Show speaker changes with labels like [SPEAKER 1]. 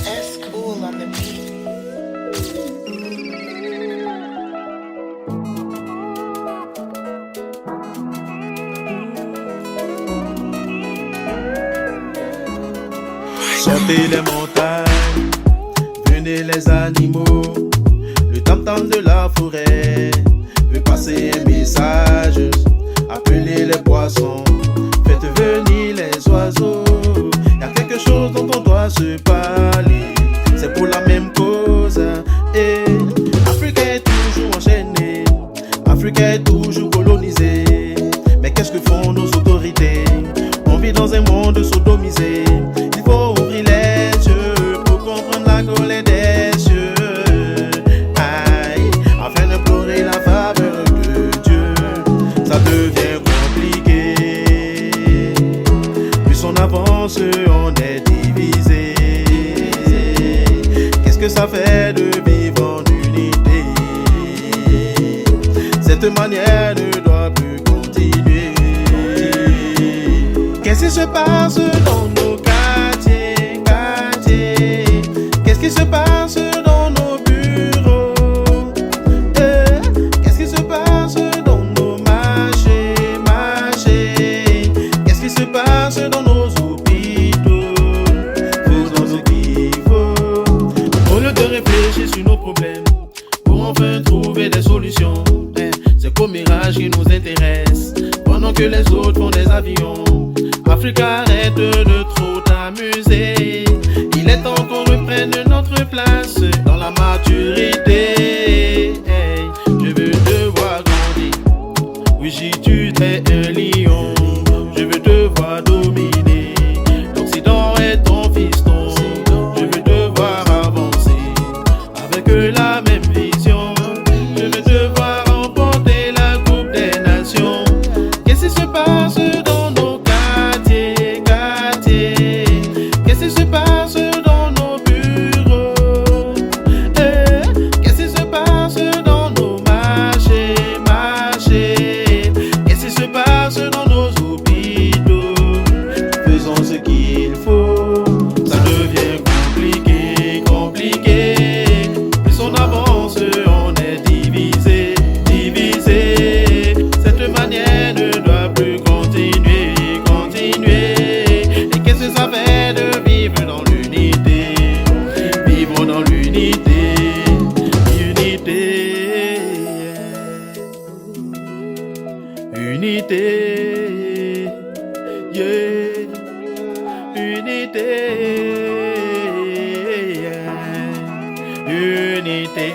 [SPEAKER 1] That's cool on the beat.
[SPEAKER 2] Sortez les montagnes, venez les animaux, le tam-tam de la forêt veut passer un message. Appelez les poissons, faites venir les oiseaux. Y a quelque chose dont on doit se parler, c'est pour la même cause. Et Afrique est toujours enchaînée, Afrique est toujours colonisée. Mais qu'est-ce que font nos autorités? On vit dans un monde sodomisé. Il faut ouvrir les yeux pour comprendre la colère des cieux. Aïe, afin d'implorer la faveur de Dieu. Ça devient compliqué. Plus on avance, on est divisé. Qu'est-ce que ça fait de vivre en unité? Cette manière ne doit plus continuer. Qu'est-ce qui se passe dans nos quartiers, quartiers? Qu'est-ce qui se passe dans nos bureaux? Qu'est-ce qui se passe dans nos marchés, marchés? Qu'est-ce qui se passe dans nos hôpitaux? Faisons ce qu'il faut. Au lieu de réfléchir sur nos problèmes, pour enfin trouver des solutions. C'est qu'au mirage qui nous intéresse, pendant que les autres font des avions. Afrique, arrête de trop t'amuser. Il est temps qu'on reprenne notre place dans la maturité. Hey, je veux te voir grandir. Oui, si tu es un lion, je veux te voir dominer. L'Occident est ton fiston. Je veux te voir avancer avec la même vision. Je veux te voir remporter la Coupe des Nations. Qu'est-ce qui se passe dans nos quartiers, quartiers? Qu'est-ce qui se passe dans nos bureaux? Qu'est-ce qui se passe dans nos marchés, marchés? Qu'est-ce qui se passe dans nos hôpitaux? Faisons ce qu'il faut. Ça devient compliqué, compliqué. Plus on avance, on est divisé, divisé. Cette manière ne doit plus continuer, continuer. Et qu'est-ce que ça fait de vivre dans l'unité? Vivre dans l'unité, unité, unité, yeah. Unité, yeah. Unité.